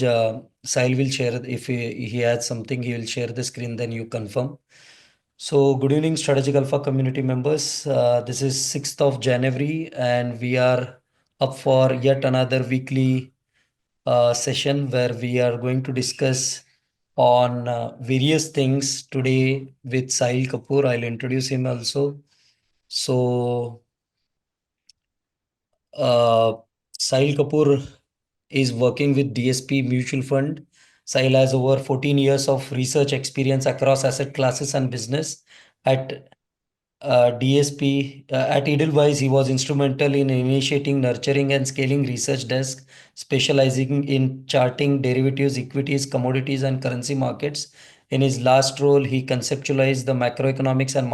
message. Sahil will share if he has something, he will share the screen, then you confirm. So, good evening, Strategic Alpha community members. This is 6th of January, and we are up for yet another weekly session where we are going to discuss on various things today with Sahil Kapoor. I'll introduce him also. So, uh, Sahil Kapoor is working with DSP Mutual Fund. Sahil has over 14 years of research experience across asset classes and business. At DSP at Edelweiss, he was instrumental in initiating, nurturing, and scaling research desk, specializing in charting derivatives, equities, commodities, and currency markets. In his last role, he conceptualized the macroeconomics and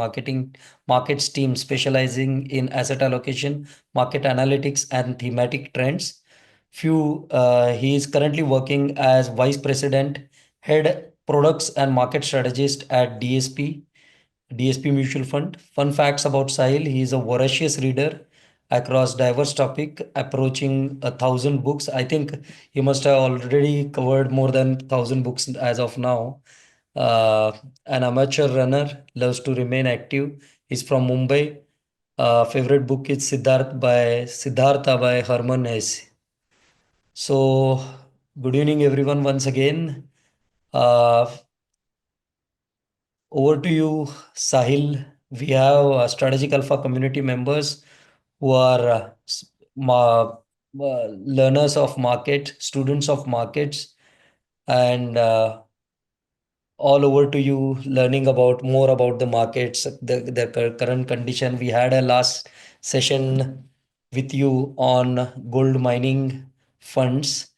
markets team, specializing in asset allocation, market analytics, and thematic trends. He is currently working as vice president, head products and market strategist at DSP Mutual Fund. Fun facts about Sahil: he is a voracious reader across diverse topic, approaching 1,000 books. I think he must have already covered more than 1,000 books as of now. An amateur runner, loves to remain active. He's from Mumbai. Favorite book is Siddhartha by Herman Hesse. So, good evening, everyone, once again. Uh, Over to you, Sahil. We have Strategic Alpha community members who are learners of market, students of markets, and all over to you learning about more about the markets, the current condition. We had a last session with you on gold mining funds,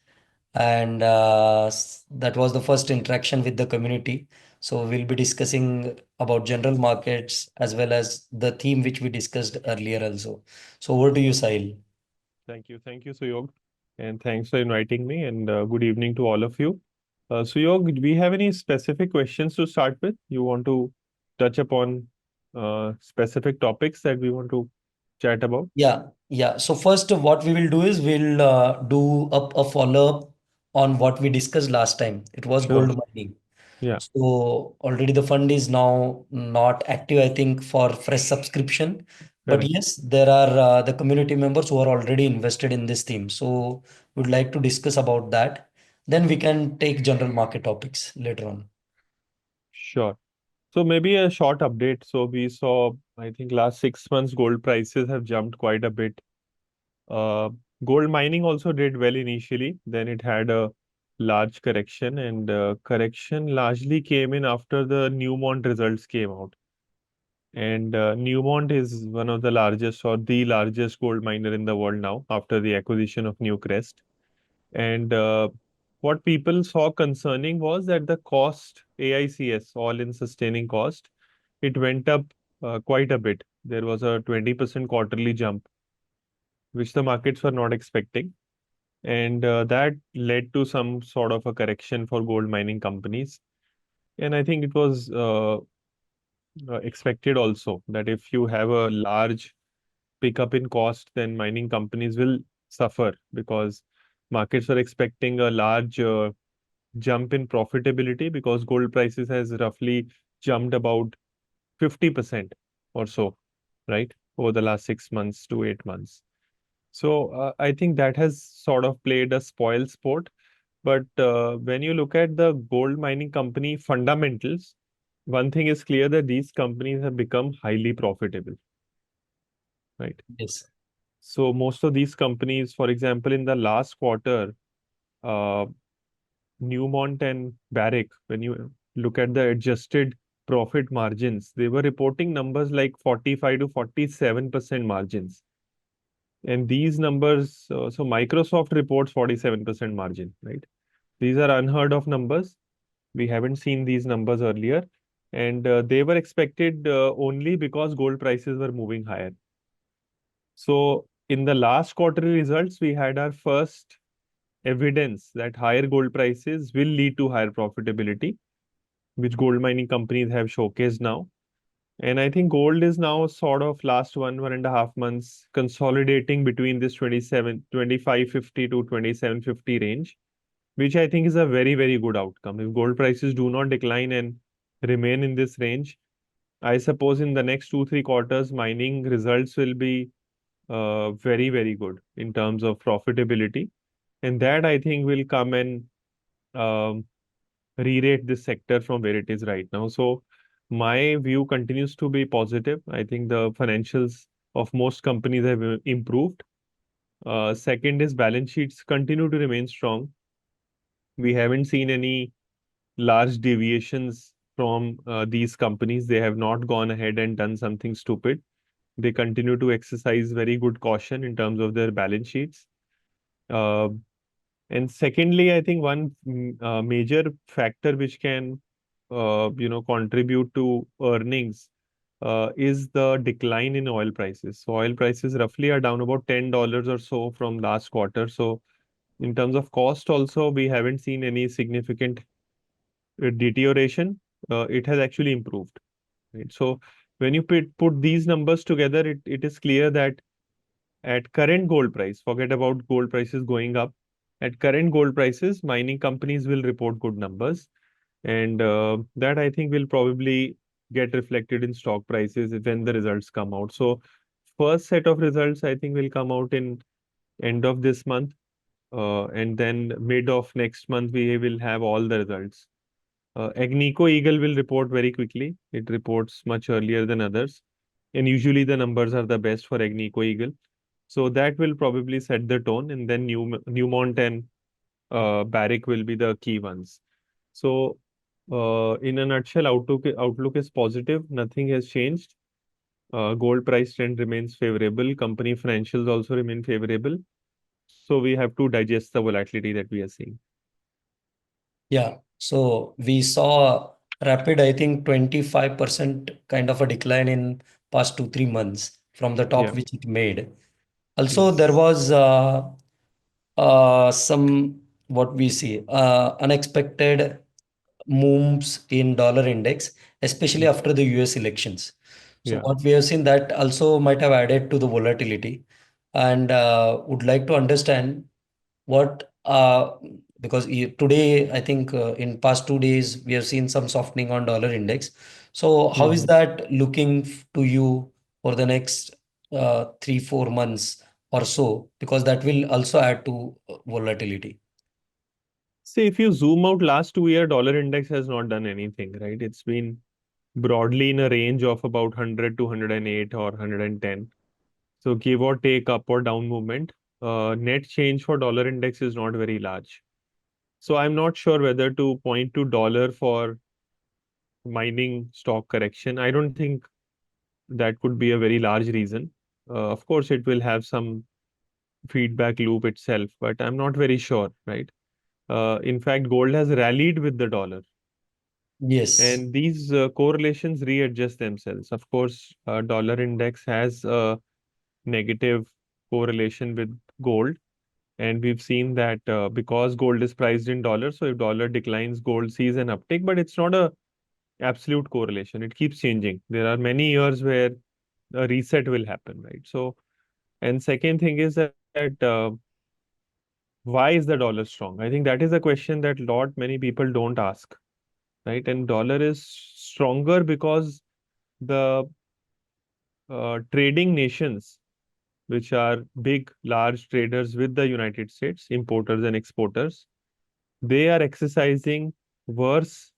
and that was the first interaction with the community. So we'll be discussing about general markets as well as the theme which we discussed earlier also. So over to you, Sahil. Thank you, Suyog, and thanks for inviting me. And good evening to all of you. Suyog, do we have any specific questions to start with? You want to touch upon specific topics that we want to chat about? Yeah. So first, what we will do is we'll do a follow-up on what we discussed last time. It was Sure. gold mining. Yeah, So already the fund is now not active, I think, for fresh subscription. But correct. yes, there are the community members who are already invested in this theme. So we'd like to discuss about that. Then we can take general market topics later on. Sure. So maybe a short update. So we saw, I think, last 6 months gold prices have jumped quite a bit. Uh, Gold mining also did well initially. Then it had a large correction, and correction largely came in after the Newmont results came out. And Newmont is one of the largest or the largest gold miner in the world now after the acquisition of Newcrest. And what people saw concerning was that the cost, AICS, all-in sustaining cost, it went up quite a bit. There was a 20% quarterly jump, which the markets were not expecting. And that led to some sort of a correction for gold mining companies. And I think it was expected also that if you have a large pickup in cost, then mining companies will suffer because markets are expecting a large jump in profitability because gold prices has roughly jumped about 50% or so, right, over the last 6 months to 8 months. So I think that has sort of played a spoil sport. But when you look at the gold mining company fundamentals, one thing is clear that these companies have become highly profitable, right? Yes. So most of these companies, for example, in the last quarter, uh, Newmont and Barrick, when you look at the adjusted profit margins, they were reporting numbers like 45 to 47% margins. And these numbers, so Microsoft reports 47% margin, right? These are unheard of numbers. We haven't seen these numbers earlier. And they were expected only because gold prices were moving higher. So in the last quarterly results, we had our first evidence that higher gold prices will lead to higher profitability, which gold mining companies have showcased now. And I think gold is now sort of last 1.5 months consolidating between this 2550 to 2750 range. which I think is a very, very good outcome. If gold prices do not decline and remain in this range, I suppose in the next 2, 3 quarters, mining results will be very, very good in terms of profitability. And that I think will come and um, re-rate this sector from where it is right now. So my view continues to be positive. I think the financials of most companies have improved. Second is balance sheets continue to remain strong. We haven't seen any large deviations from these companies. They have not gone ahead and done something stupid. They continue to exercise very good caution in terms of their balance sheets. Uh, and secondly, I think one major factor which can, contribute to earnings is the decline in oil prices. So oil prices roughly are down about $10 or so from last quarter. So in terms of cost also, we haven't seen any significant deterioration. It has actually improved. Right? So when you put these numbers together, it is clear that at current gold price, forget about gold prices going up. At current gold prices, mining companies will report good numbers, and that I think will probably get reflected in stock prices when the results come out. So first set of results I think will come out in end of this month, and then mid of next month we will have all the results. Agnico Eagle will report very quickly. It reports much earlier than others. And usually the numbers are the best for Agnico Eagle. So that will probably set the tone. And then Newmont and Barrick will be the key ones. So in a nutshell, outlook is positive. Nothing has changed. Gold price trend remains favorable. Company financials also remain favorable. So we have to digest the volatility that we are seeing. Yeah. So we saw rapid, I think 25% kind of a decline in past 2, 3 months from the top Yeah. which it made. Also, there Yes. was some what we see unexpected moves in dollar index, especially Mm. after the US elections. So Yeah. what we have seen that also might have added to the volatility, and would like to understand what because today I think in past 2 days we have seen some softening on dollar index. So how is Mhm. that looking to you for the next 3, 4 months or so? Because that will also add to volatility. See, if you zoom out last 2 year, dollar index has not done anything, right? It's been broadly in a range of about 100 to 108 or 110. So give or take up or down movement. Net change for dollar index is not very large. So I'm not sure whether to point to dollar for mining stock correction. I don't think that could be a very large reason. Of course, it will have some feedback loop itself, but I'm not very sure, right? In fact, gold has rallied with the dollar. Yes. And these correlations readjust themselves. Of course, dollar index has a negative correlation with gold. And we've seen that because gold is priced in dollars, so if dollar declines, gold sees an uptick, but it's not a absolute correlation. It keeps changing. There are many years where a reset will happen, right? So, and second thing is that why is the dollar strong? I think that is a question that lot many people don't ask, right? And dollar is stronger because the trading nations, which are big, large traders with the United States, importers and exporters, they are exercising worse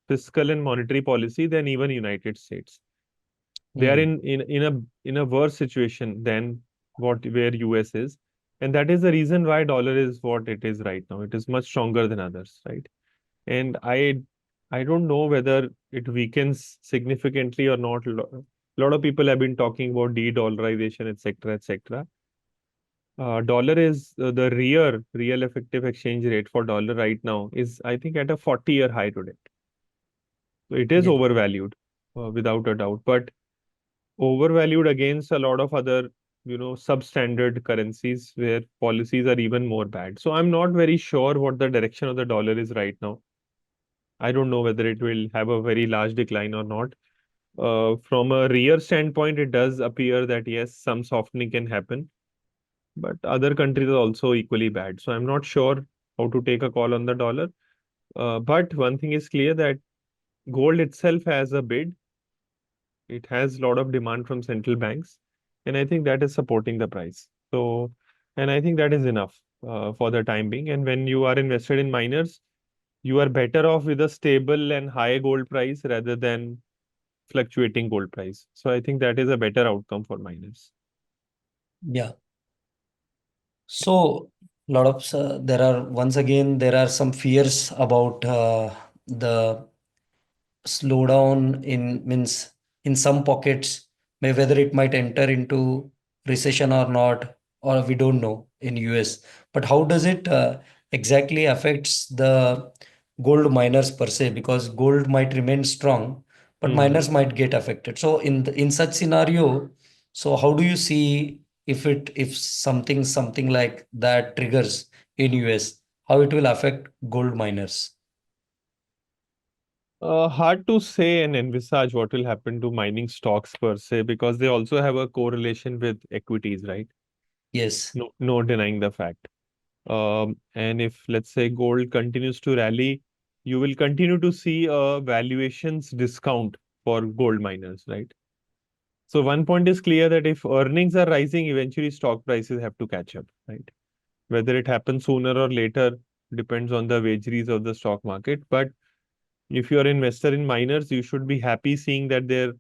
fiscal and monetary policy than even United States. They are Hmm. in a worse situation than what where US is. And that is the reason why dollar is what it is right now. It is much stronger than others, right? And I don't know whether it weakens significantly or not. Lot of people have been talking about de-dollarization, etc., etc. Dollar is the real effective exchange rate for dollar right now is I think at a 40-year high today. So it is Yes. overvalued without a doubt, but overvalued against a lot of other substandard currencies where policies are even more bad. So I'm not very sure what the direction of the dollar is right now. I don't know whether it will have a very large decline or not. From a real standpoint, it does appear that yes, some softening can happen, but other countries are also equally bad. So I'm not sure how to take a call on the dollar. But one thing is clear that gold itself has a bid. It has a lot of demand from central banks, and I think that is supporting the price. So, and I think that is enough for the time being. And when you are invested in miners, you are better off with a stable and high gold price rather than fluctuating gold price. So I think that is a better outcome for miners. Yeah. So, lot of there are once again there are some fears about the slowdown in means in some pockets, whether it might enter into recession or not, or we don't know in US. But how does it exactly affects the gold miners per se? Because gold might remain strong, but Hmm. miners might get affected. So in such scenario, so how do you see if something like that triggers in US, how it will affect gold miners? Hard to say and envisage what will happen to mining stocks per se because they also have a correlation with equities, right? Yes. No, no denying the fact. And if, let's say, gold continues to rally, you will continue to see a valuations discount for gold miners, right? So one point is clear that if earnings are rising, eventually stock prices have to catch up, right? Whether it happens sooner or later depends on the vagaries of the stock market. But if you are an investor in miners, you should be happy seeing that their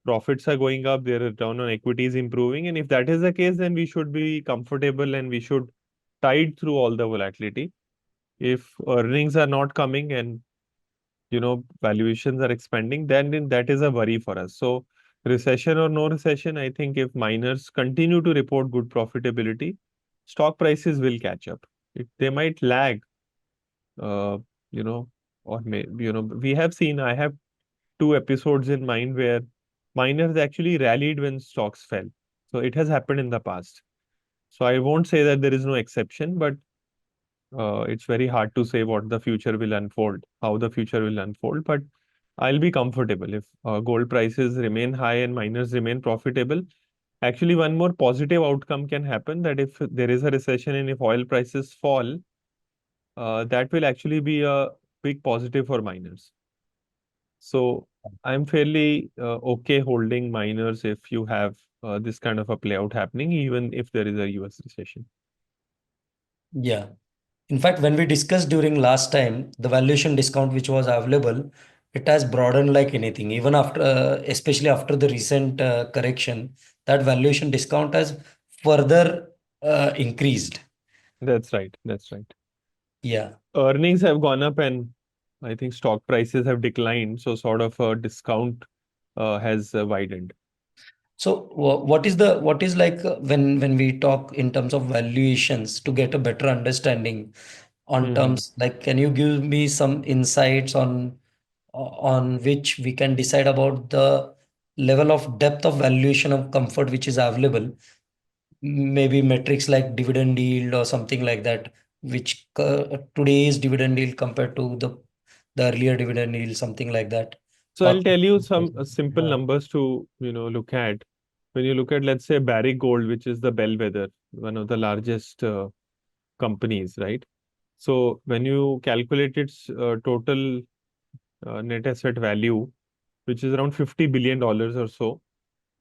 profits are going up, their return on equity is improving. And if that is the case, then we should be comfortable and we should tide through all the volatility. If earnings are not coming and valuations are expanding, then that is a worry for us. So recession or no recession, I think if miners continue to report good profitability, stock prices will catch up. They might lag, uh, you know, or we have seen, I have two episodes in mind where miners actually rallied when stocks fell. So it has happened in the past. So I won't say that there is no exception, but it's very hard to say what the future will unfold, how the future will unfold. But I'll be comfortable if gold prices remain high and miners remain profitable. Actually, one more positive outcome can happen that if there is a recession and if oil prices fall, that will actually be a big positive for miners. So I'm fairly okay holding miners if you have this kind of a playout happening, even if there is a US recession. Yeah. In fact, when we discussed during last time, the valuation discount which was available, it has broadened like anything. Even after, especially after the recent correction, that valuation discount has further increased. That's right. That's right. Yeah. Earnings have gone up and I think stock prices have declined. So sort of a discount has widened. So what is like when we talk in terms of valuations to get a better understanding on Hmm. terms like can you give me some insights on which we can decide about the level of depth of valuation of comfort which is available, maybe metrics like dividend yield or something like that, which today's dividend yield compared to the earlier dividend yield, something like that. So Or I'll tell you some simple numbers to look at. When you look at, let's say, Barrick Gold, which is the bellwether, one of the largest companies, right? So when you calculate its total net asset value, which is around $50 billion or so,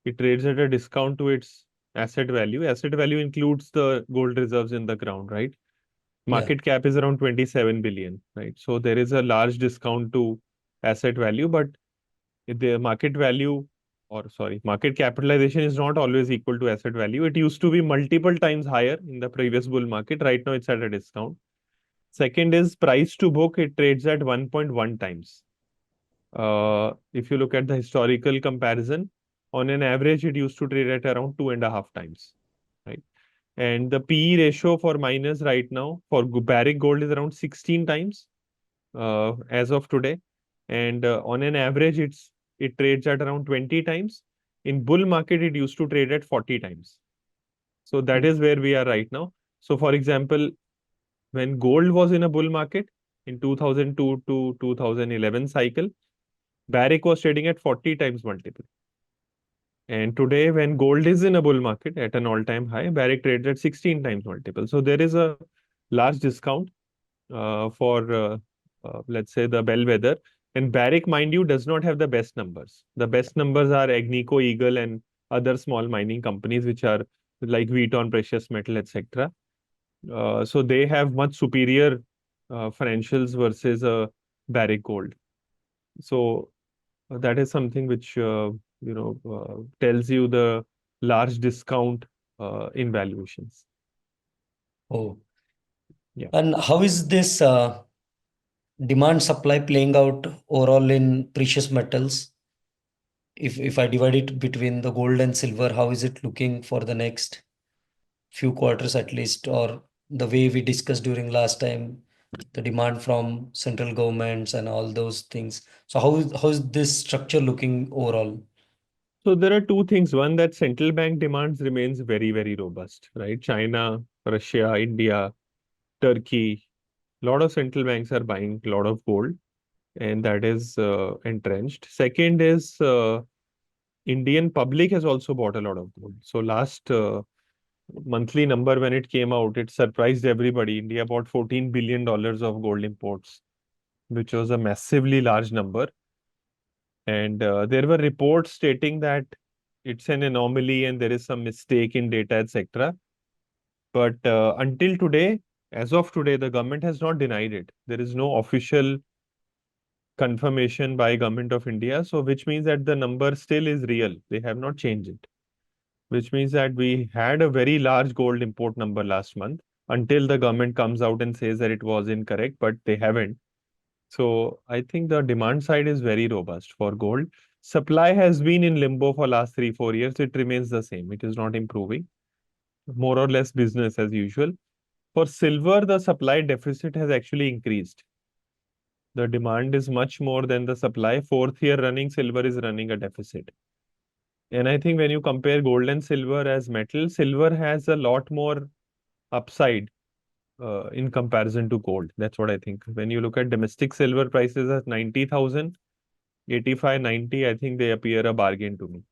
it trades at a discount to its asset value. Asset value includes the gold reserves in the ground, right? yeah, Market cap is around 27 billion, right? So there is a large discount to asset value, but the market value or sorry, market capitalization is not always equal to asset value. It used to be multiple times higher in the previous bull market. Right now it's at a discount. Second is price to book, it trades at 1.1 times. If you look at the historical comparison, on an average, it used to trade at around 2.5 times, right? And the PE ratio for miners right now for Barrick Gold is around 16 times as of today. And on an average, it trades at around 20 times. In bull market, it used to trade at 40 times. So that is where we are right now. So for example, when gold was in a bull market in 2002 to 2011 cycle, Barrick was trading at 40 times multiple. And today, when gold is in a bull market at an all-time high, Barrick trades at 16 times multiple. So there is a large discount. for let's say the bellwether. And Barrick, mind you, does not have the best numbers. The best numbers are Agnico Eagle and other small mining companies, which are like Wheaton Precious Metal, etc. So they have much superior financials versus Barrick Gold. So that is something which tells you the large discount in valuations. Oh, Yeah. and how is this demand supply playing out overall in precious metals? If I divide it between the gold and silver, how is it looking for the next few quarters at least, or the way we discussed during last time, the demand from central governments and all those things. So how is this structure looking overall? So there are two things. One, that central bank demands remains very, very robust, right? China, Russia, India, Turkey, a lot of central banks are buying a lot of gold, and that is entrenched. Second is Indian public has also bought a lot of gold. So last monthly number when it came out, it surprised everybody. India bought $14 billion of gold imports, which was a massively large number. And there were reports stating that it's an anomaly and there is some mistake in data, etc. But until today, as of today, the government has not denied it. There is no official confirmation by Government of India. So which means that the number still is real. They have not changed it. Which means that we had a very large gold import number last month until the government comes out and says that it was incorrect, but they haven't. So I think the demand side is very robust for gold. Supply has been in limbo for last 3, 4 years. It remains the same. It is not improving. More or less business as usual. For silver, the supply deficit has actually increased. The demand is much more than the supply. Fourth year running, silver is running a deficit. And I think when you compare gold and silver as metal, silver has a lot more upside in comparison to gold. That's what I think. When you look at domestic silver prices at 90,000, 85, 90, I think they appear a bargain to me.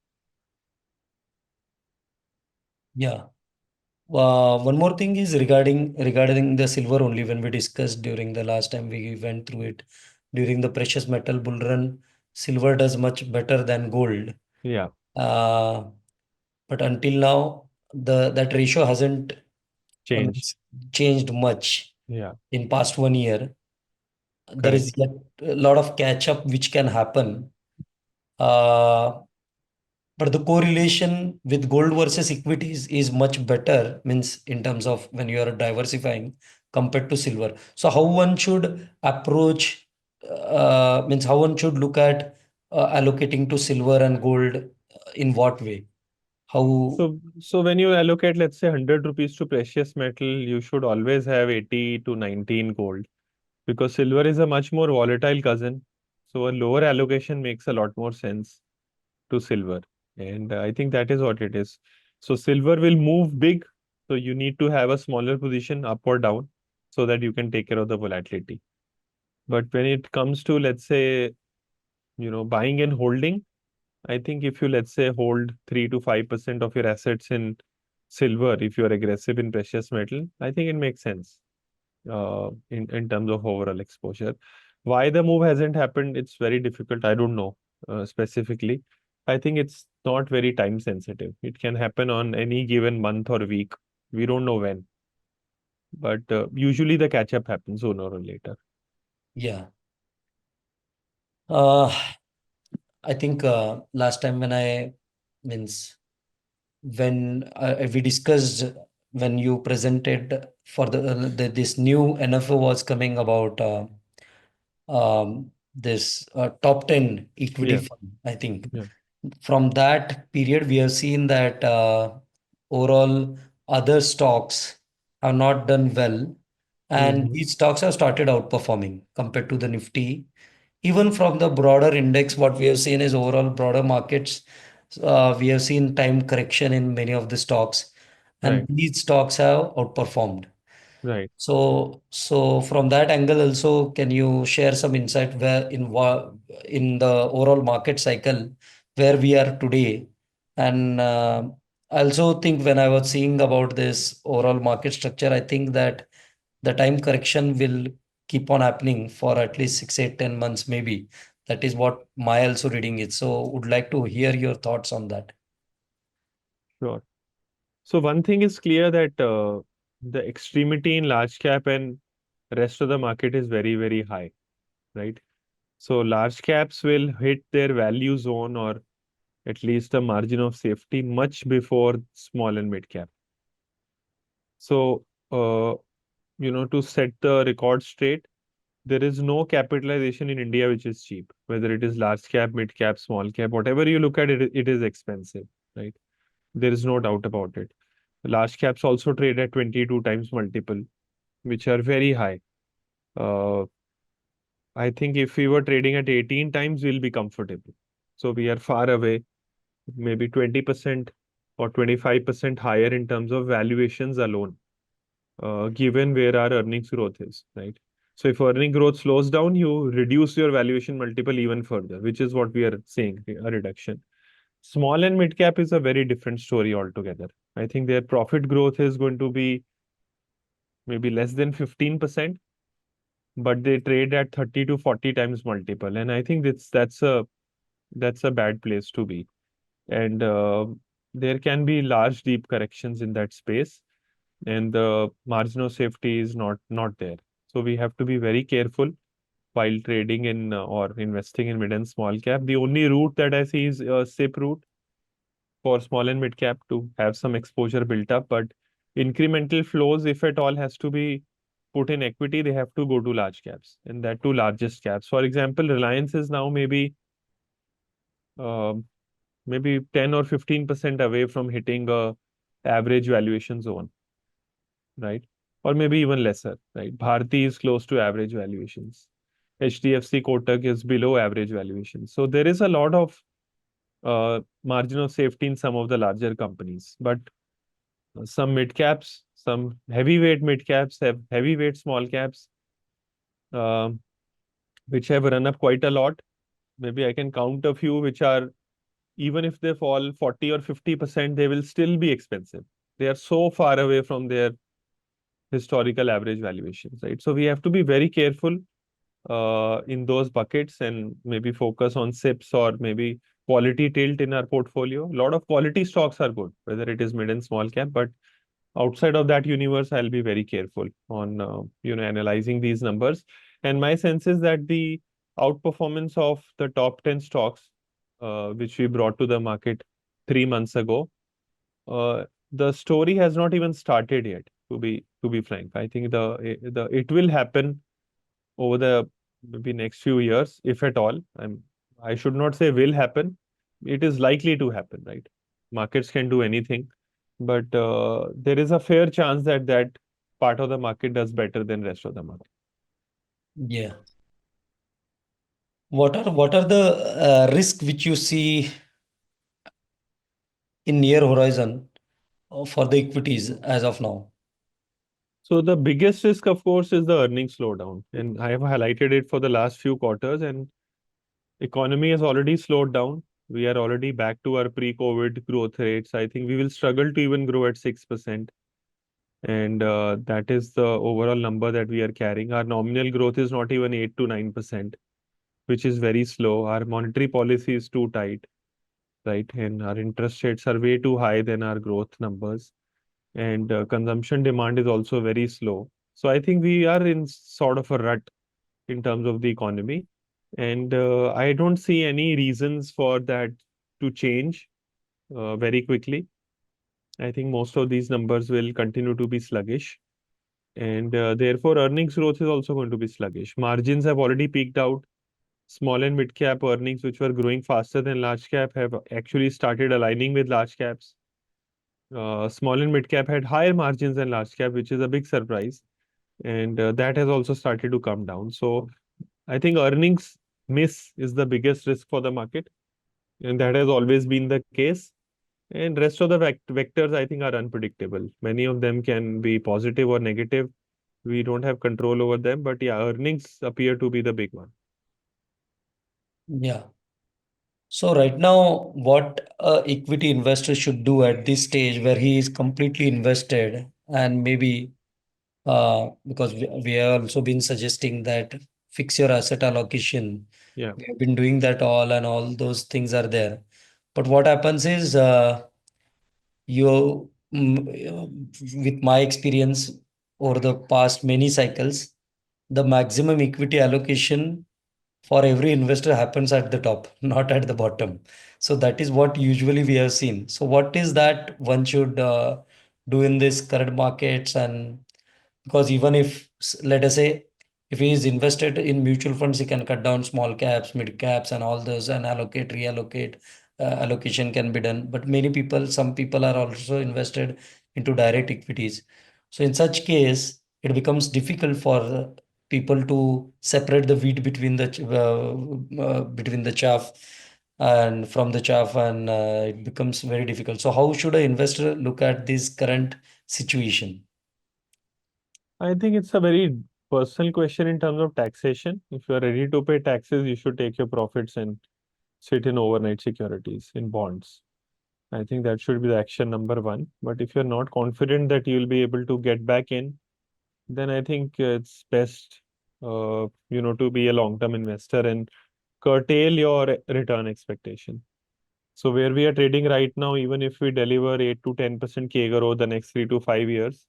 Yeah. One more thing is regarding the silver only when we discussed during the last time we went through it during the precious metal bull run, silver does much better than gold. Yeah, Uh, but until now, the that ratio hasn't changed. changed much Yeah, in past 1 year. There is correct. yet a lot of catch up which can happen. Uh, but the correlation with gold versus equities is much better, means in terms of when you are diversifying compared to silver. So how one should approach, means how one should look at allocating to silver and gold in what way? How, So when you allocate, let's say 100 rupees to precious metal, you should always have 80 to 90 in gold because silver is a much more volatile cousin. So a lower allocation makes a lot more sense to silver. And I think that is what it is. So silver will move big. So you need to have a smaller position up or down so that you can take care of the volatility. But when it comes to, let's say, buying and holding, I think if you, let's say, hold 3 to 5% of your assets in silver, if you're aggressive in precious metal, I think it makes sense in terms of overall exposure. Why the move hasn't happened, it's very difficult. I don't know specifically. I think it's not very time sensitive. It can happen on any given month or week. We don't know when, but usually the catch up happens sooner or later. yeah. Uh, I think last time when I means when we discussed when you presented for the this new NFO was coming about this top 10 equity Yeah, fund, I think. yeah. From that period, we have seen that overall other stocks have not done well, and Hmm. these stocks have started outperforming compared to the Nifty. Even from the broader index, what we have seen is overall broader markets. We have seen time correction in many of the stocks, and Right, these stocks have outperformed. right. So from that angle also, can you share some insight where in the overall market cycle where we are today? And I also think when I was seeing about this overall market structure, I think that the time correction will keep on happening for at least 6, 8, 10 months, maybe. That is what my also reading is. So would like to hear your thoughts on that. Sure. So one thing is clear that the extremity in large cap and rest of the market is very, very high, right? So large caps will hit their value zone or at least a margin of safety much before small and mid cap. So, to set the record straight, there is no capitalization in India which is cheap, whether it is large cap, mid cap, small cap, whatever you look at it, it is expensive, right? There is no doubt about it. Large caps also trade at 22 times multiple, which are very high. Uh, I think if we were trading at 18 times, we'll be comfortable. So we are far away, maybe 20% or 25% higher in terms of valuations alone, given where our earnings growth is, right? So if earning growth slows down, you reduce your valuation multiple even further, which is what we are seeing, a reduction. Small and mid cap is a very different story altogether. I think their profit growth is going to be maybe less than 15%, but they trade at 30 to 40 times multiple. And I think that's a bad place to be. And there can be large deep corrections in that space, and the margin of safety is not there. So we have to be very careful while trading in or investing in mid and small cap. The only route that I see is a SIP route for small and mid cap to have some exposure built up. But incremental flows, if at all, has to be put in equity, they have to go to large caps, and that to largest caps. For example, Reliance is now um maybe 10 or 15% away from hitting a average valuation zone, right? Or maybe even lesser, right? Bharti is close to average valuations. HDFC Kotak is below average valuation. So there is a lot of margin of safety in some of the larger companies. But some mid caps, some heavyweight mid caps have heavyweight small caps, um, which have run up quite a lot. Maybe I can count a few which are, even if they fall 40 or 50%, they will still be expensive. They are so far away from their historical average valuations, right? So we have to be very careful in those buckets and maybe focus on SIPs or maybe quality tilt in our portfolio. A lot of quality stocks are good, whether it is mid and small cap, but outside of that universe, I'll be very careful on analyzing these numbers. And my sense is that the outperformance of the top 10 stocks, which we brought to the market 3 months ago, the story has not even started yet. To be frank, I think the it will happen over the maybe next few years, if at all. I should not say will happen. It is likely to happen, right? Markets can do anything, but there is a fair chance that that part of the market does better than rest of the market. Yeah. What are the risk which you see in near horizon for the equities as of now? So the biggest risk, of course, is the earnings slowdown, and I have highlighted it for the last few quarters. And economy has already slowed down. We are already back to our pre-COVID growth rates. I think we will struggle to even grow at 6%. And that is the overall number that we are carrying. Our nominal growth is not even 8 to 9%, which is very slow. Our monetary policy is too tight, right? And our interest rates are way too high than our growth numbers. And consumption demand is also very slow. So I think we are in sort of a rut in terms of the economy. And I don't see any reasons for that to change very quickly. I think most of these numbers will continue to be sluggish. And therefore, earnings growth is also going to be sluggish. Margins have already peaked out. Small and mid cap earnings, which were growing faster than large cap, have actually started aligning with large caps. Small and mid cap had higher margins than large cap, which is a big surprise. And that has also started to come down. So I think earnings miss is the biggest risk for the market. And that has always been the case. And rest of the vectors, I think, are unpredictable. Many of them can be positive or negative. We don't have control over them, but yeah, earnings appear to be the big one. Yeah. So right now, what a equity investor should do at this stage where he is completely invested and maybe because we have also been suggesting that fix your asset allocation. Yeah. We have been doing that all, and all those things are there. But what happens is, with my experience over the past many cycles, the maximum equity allocation for every investor happens at the top, not at the bottom. So that is what usually we have seen. So what is that one should do in this current markets? And because even if, let us say, if he is invested in mutual funds, he can cut down small caps, mid caps, and all those, and allocate, reallocate. Allocation can be done. But many people, some people are also invested into direct equities. So in such case, it becomes difficult for people to separate the wheat between between the chaff and from the chaff, and it becomes very difficult. So how should an investor look at this current situation? I think it's a very personal question in terms of taxation. If you are ready to pay taxes, you should take your profits and sit in overnight securities, in bonds. I think that should be the action number one. But if you're not confident that you'll be able to get back in, then I think it's best, to be a long-term investor and curtail your return expectation. So where we are trading right now, even if we deliver 8 to 10% CAGR over the next 3 to 5 years,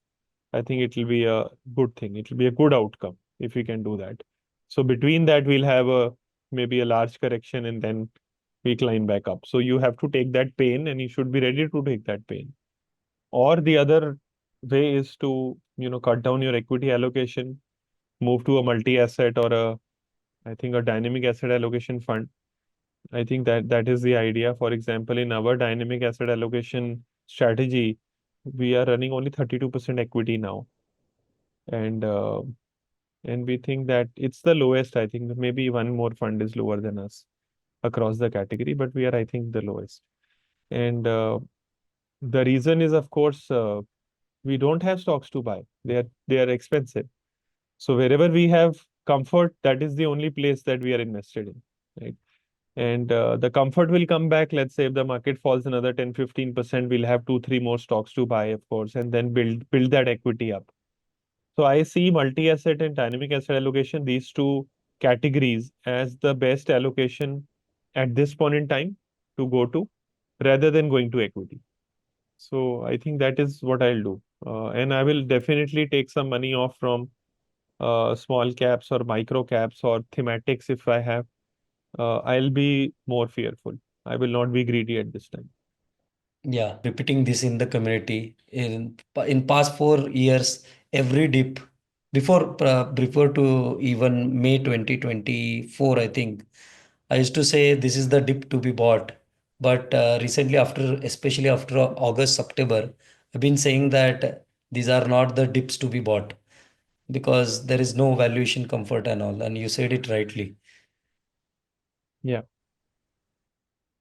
I think it will be a good thing. It will be a good outcome if we can do that. So between that, we'll have a maybe a large correction and then we climb back up. So you have to take that pain and you should be ready to take that pain. Or the other way is to, cut down your equity allocation, move to a multi-asset or I think a dynamic asset allocation fund. I think that is the idea. For example, in our dynamic asset allocation strategy, we are running only 32% equity now. And we think that it's the lowest. I think maybe one more fund is lower than us across the category, but we are, I think, the lowest. And the reason is, of course, we don't have stocks to buy. They are expensive. So wherever we have comfort, that is the only place that we are invested in, right? And the comfort will come back. Let's say if the market falls another 10-15%, we'll have two, three more stocks to buy, of course, and then build that equity up. So I see multi-asset and dynamic asset allocation, these two categories, as the best allocation at this point in time to go to, rather than going to equity. So I think that is what I'll do. And I will definitely take some money off from small caps or micro caps or thematics if I have. I'll be more fearful. I will not be greedy at this time. Yeah, repeating this in the community. In past 4 years, every dip before to even May 2024, I think I used to say this is the dip to be bought. But recently, especially after August, September, I've been saying that these are not the dips to be bought because there is no valuation comfort and all. And you said it rightly. Yeah.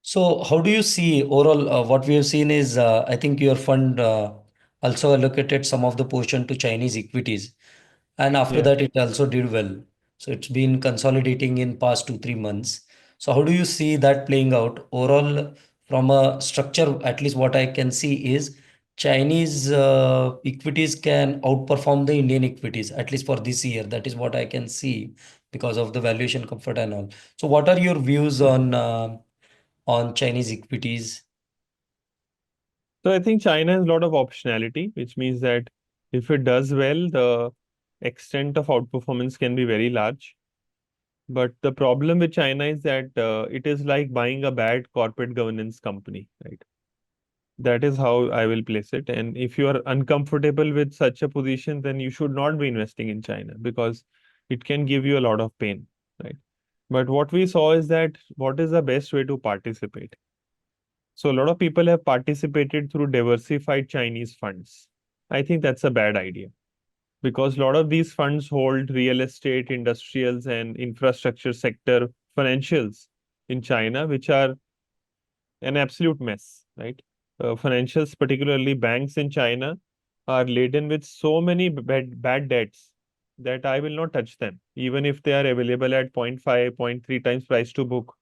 So, how do you see overall? What we have seen is, I think your fund also allocated some of the portion to Chinese equities, and after Yeah. that, it also did well. So, it's been consolidating in past 2 3 months. So, how do you see that playing out overall from a structure? At least what I can see is Chinese equities can outperform the Indian equities, at least for this year. That is what I can see because of the valuation comfort and all. So, what are your views on Chinese equities? So I think China has a lot of optionality, which means that if it does well, the extent of outperformance can be very large. But the problem with China is that it is like buying a bad corporate governance company, right? That is how I will place it. And if you are uncomfortable with such a position, then you should not be investing in China because it can give you a lot of pain, right? But what we saw is that what is the best way to participate? So a lot of people have participated through diversified Chinese funds. I think that's a bad idea because a lot of these funds hold real estate, industrials, and infrastructure sector financials in China, which are an absolute mess, right? Financials, particularly banks in China, are laden with so many bad debts that I will not touch them, even if they are available at 0.5, 0.3 times price to book.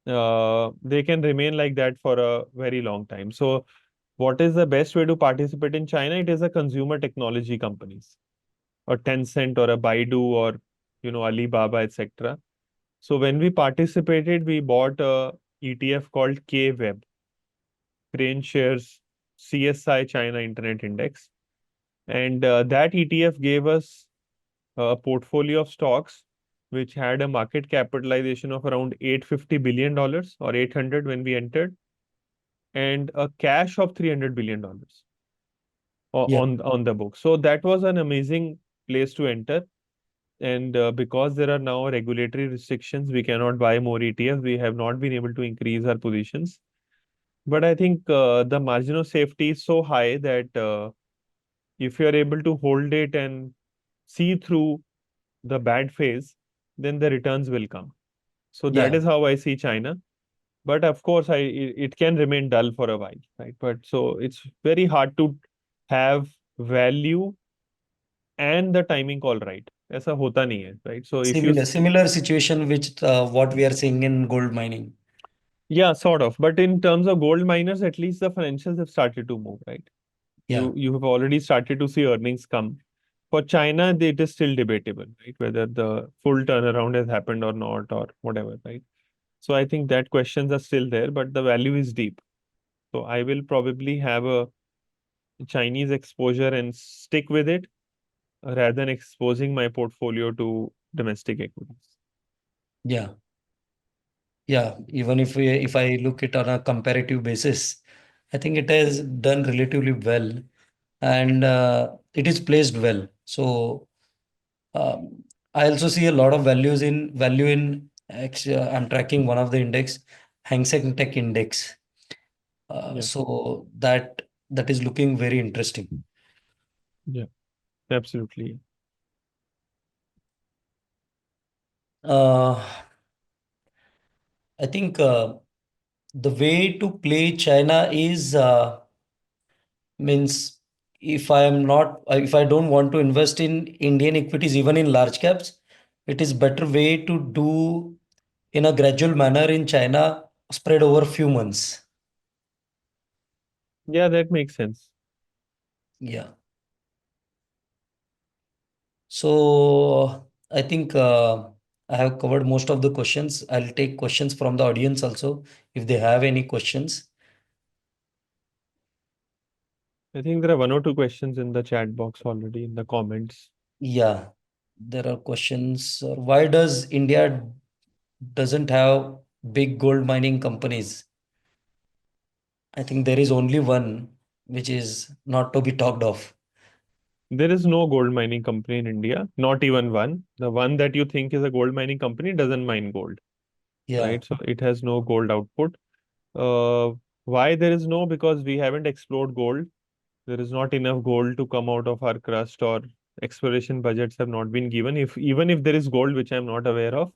They can remain like that for a very long time. So, what is the best way to participate in China? It is a consumer technology companies. a Tencent or a Baidu or Alibaba, etc. So when we participated, we bought a ETF called KWEB, Crane Shares CSI China Internet Index, and that ETF gave us a portfolio of stocks which had a market capitalization of around $850 billion or 800 when we entered, and a cash of $300 billion Yeah, on the book. So that was an amazing place to enter. And because there are now regulatory restrictions, we cannot buy more ETFs. We have not been able to increase our positions. But I think the margin of safety is so high that if you are able to hold it and see through the bad phase, then the returns will come. So that yeah. is how I see China. But of course, it can remain dull for a while, right? But so it's very hard to have value and the timing call right. ऐसा होता नहीं है, right? So if you Similar situation which what we are seeing in gold mining. yeah, sort of. But in terms of gold miners, at least the financials have started to move, right? Yeah, You have already started to see earnings come. For China, it is still debatable, right? Whether the full turnaround has happened or not, or whatever, right? So I think that questions are still there, but the value is deep. So I will probably have a Chinese exposure and stick with it rather than exposing my portfolio to domestic equities. yeah, yeah. Even if I look it on a comparative basis, I think it has done relatively well, and it is placed well. So I also see a lot of value in. I'm tracking one of the index, Hang Seng Tech Index. Yeah, So that is looking very interesting. yeah, absolutely. Uh, I think the way to play China is means if I don't want to invest in Indian equities, even in large caps, it is better way to do in a gradual manner in China, spread over a few months. Yeah, that makes sense. Yeah. So I think I have covered most of the questions. I'll take questions from the audience also if they have any questions. I think there are one or two questions in the chat box already in the comments. Yeah, there are questions. Why does India doesn't have big gold mining companies? I think there is only one which is not to be talked of. There is no gold mining company in India, not even one. The one that you think is a gold mining company doesn't mine gold, Yeah. right? So it has no gold output. Uh, why there is no? Because we haven't explored gold. There is not enough gold to come out of our crust, or exploration budgets have not been given. If even if there is gold, which I'm not aware of,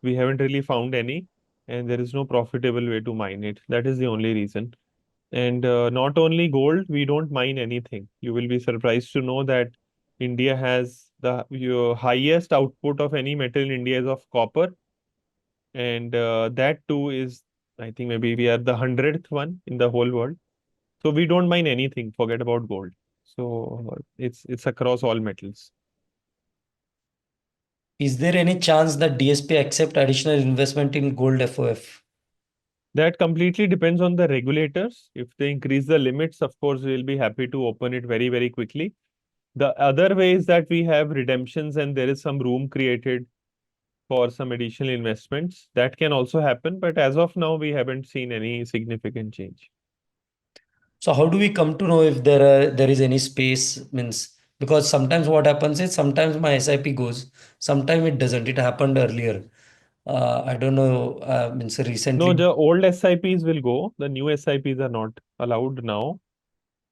we haven't really found any, and there is no profitable way to mine it. That is the only reason. And not only gold, we don't mine anything. You will be surprised to know that India has the highest output of any metal in India is of copper, and that too is, I think maybe we are the 100th one in the whole world. So we don't mine anything. Forget about gold. So it's across all metals. Is there any chance that DSP accept additional investment in gold FOF? That completely depends on the regulators. If they increase the limits, of course, we'll be happy to open it very, very quickly. The other way is that we have redemptions and there is some room created for some additional investments. That can also happen, but as of now, we haven't seen any significant change. So how do we come to know if there is any space? Means because sometimes what happens is sometimes my SIP goes, sometimes it doesn't. It happened earlier. I don't know. Means No, recently. the old SIPs will go. The new SIPs are not allowed now.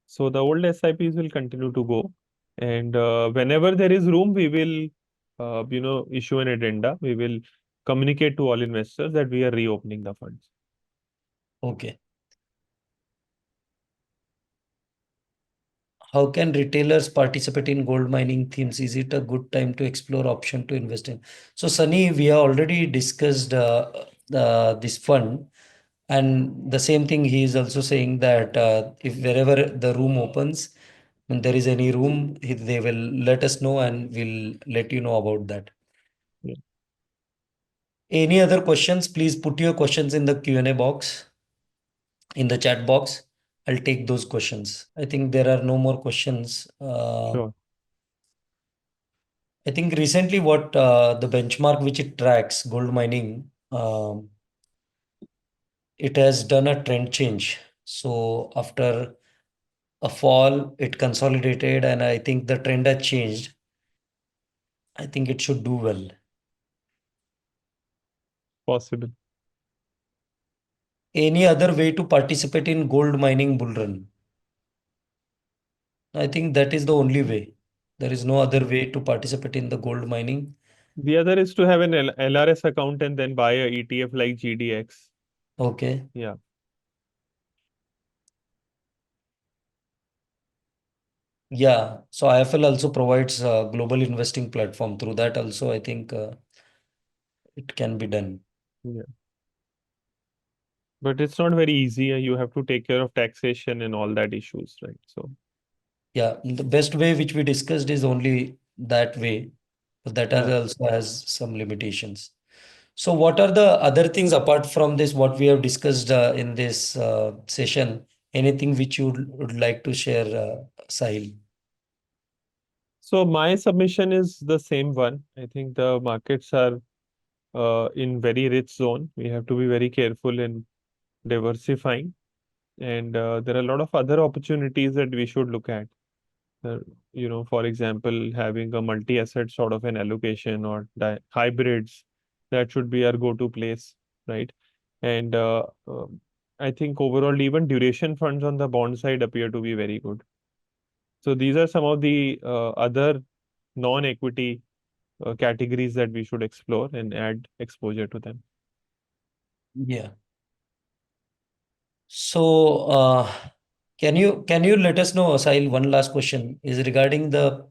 So the old SIPs will continue to go. And whenever there is room, we will, issue an addenda. We will communicate to all investors that we are reopening the funds. Okay. How can retailers participate in gold mining themes? Is it a good time to explore option to invest in? So Sunny, we have already discussed this fund, and the same thing he is also saying that if wherever the room opens, When there is any room, they will let us know and we'll let you know about that. Yeah. Any other questions? Please put your questions in the Q&A box, in the chat box. I'll take those questions. I think there are no more questions. Sure. I think recently what the benchmark which it tracks, gold mining, it has done a trend change. So after a fall, it consolidated, and I think the trend has changed. I think it should do well. Possible. Any other way to participate in gold mining bull run? I think that is the only way. There is no other way to participate in the gold mining. The other is to have an LRS account and then buy a ETF like GDX. Okay. Yeah. Yeah. So IFL also provides a global investing platform. Through that also, I think it can be done. Yeah. But it's not very easy. You have to take care of taxation and all that issues, right? So Yeah. The best way which we discussed is only that way. But that yeah. also has some limitations. So what are the other things apart from this, what we have discussed in this session? Anything which you would like to share, Sahil? So my submission is the same one. I think the markets are in very rich zone. We have to be very careful in diversifying, and there are a lot of other opportunities that we should look at. Uh, for example, having a multi-asset sort of an allocation or hybrids, that should be our go-to place, right? And I think overall, even duration funds on the bond side appear to be very good. So these are some of the other non-equity categories that we should explore and add exposure to them. Yeah. So, can you let us know, Sahil, one last question is regarding the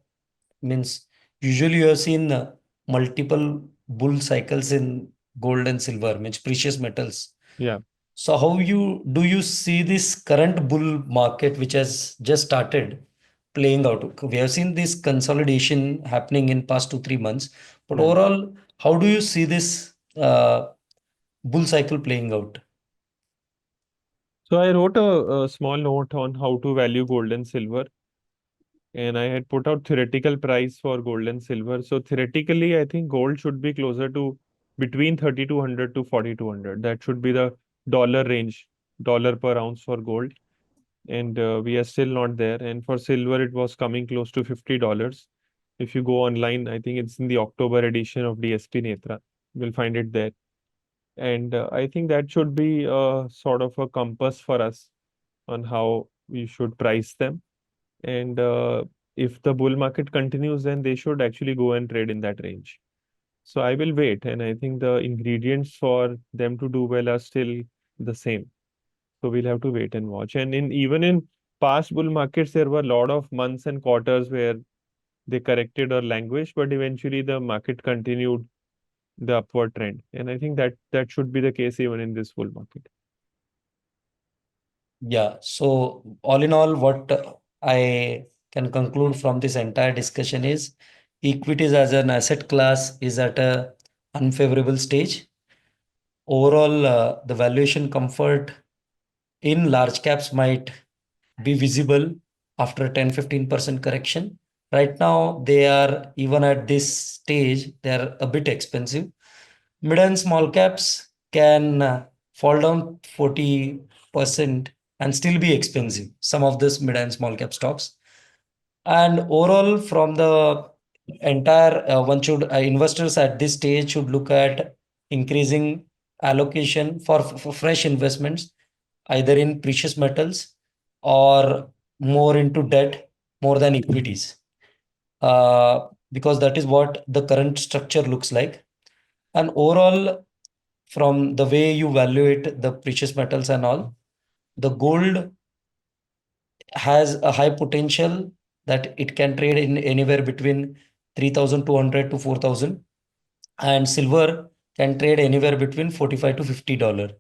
means usually you have seen multiple bull cycles in gold and silver, means precious metals. Yeah. So how you see this current bull market which has just started playing out? We have seen this consolidation happening in past 2 3 months, but Hmm. overall, how do you see this bull cycle playing out? So I wrote a small note on how to value gold and silver, and I had put out theoretical price for gold and silver. So theoretically, I think gold should be closer to between 3,200 to 4,200. That should be the dollar range, dollar per ounce for gold. And we are still not there. And for silver, it was coming close to $50. If you go online, I think it's in the October edition of DSP Netra. You'll find it there. And I think that should be sort of a compass for us on how we should price them. And if the bull market continues, then they should actually go and trade in that range. So I will wait. And I think the ingredients for them to do well are still the same. So we'll have to wait and watch. And even in past bull markets, there were a lot of months and quarters where they corrected or languished, but eventually the market continued the upward trend. And I think that should be the case even in this bull market. Yeah. So all in all, what I can conclude from this entire discussion is equities as an asset class is at a unfavorable stage. Overall, the valuation comfort in large caps might be visible after 10 15% correction. Right now, they are even at this stage, they are a bit expensive. Mid and small caps can fall down 40% and still be expensive. Some of this mid and small cap stocks. And overall, from the entire one should investors at this stage should look at increasing allocation for fresh investments, either in precious metals or more into debt more than equities, because that is what the current structure looks like. And overall, from the way you evaluate the precious metals and all, the gold has a high potential that it can trade in anywhere between 3,200 to 4,000, and silver can trade anywhere between 45 to $50.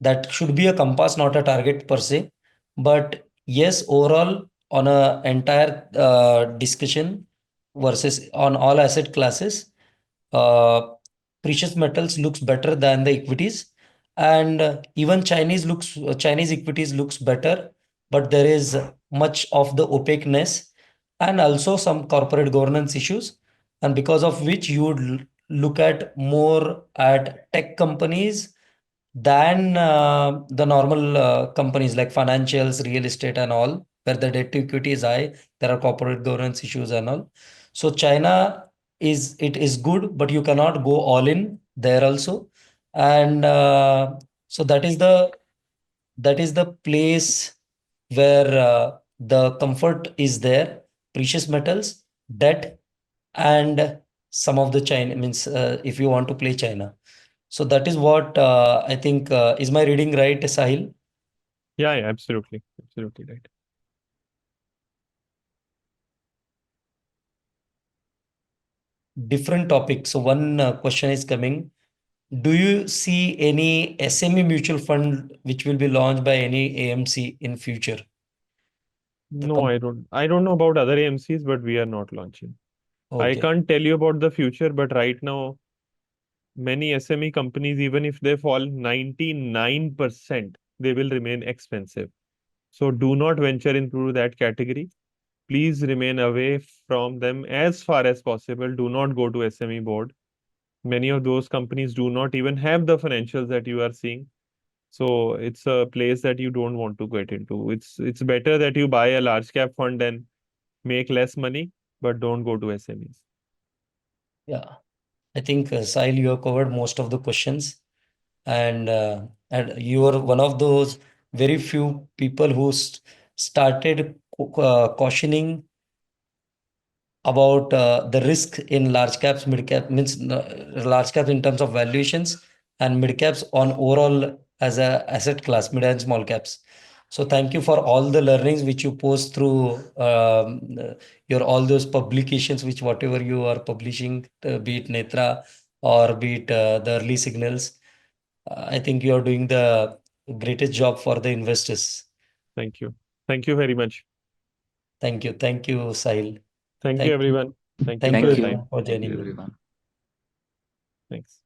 That should be a compass, not a target per se. But yes, overall, on a entire discussion versus on all asset classes, uh, precious metals looks better than the equities, and even Chinese equities looks better, but there is much of the opaqueness and also some corporate governance issues, and because of which you would look at more at tech companies than the normal companies like financials, real estate, and all, where the debt to equity is high. There are corporate governance issues and all. So China is good, but you cannot go all in there also. And so that is the place where the comfort is there. Precious metals, debt, and some of the China means if you want to play China. So that is what I think. Is my reading right, Sahil? Yeah, yeah, absolutely. Absolutely right. Different topic. So one question is coming. Do you see any SME mutual fund which will be launched by any AMC in future? The No, I don't know about other AMCs, but we are not launching. I okay. can't tell you about the future, but right now, many SME companies, even if they fall 99%, they will remain expensive. So do not venture into that category. Please remain away from them as far as possible. Do not go to SME board. Many of those companies do not even have the financials that you are seeing. So it's a place that you don't want to get into. It's better that you buy a large cap fund and make less money, but don't go to SMEs. Yeah. I think Sahil, you have covered most of the questions, and you are one of those very few people who started cautioning about the risk in large caps, mid cap means large caps in terms of valuations, and mid caps on overall as a asset class, mid and small caps. So thank you for all the learnings which you post through your all those publications, which whatever you are publishing, be it Netra or be it the early signals. I think you are doing the greatest job for the investors. Thank you. Thank you very much. Thank you, Sahil. Thank you, Thank you, everyone. Thank you thank for you your Thank time. you. everyone for Thank you, joining in. everyone. Thanks.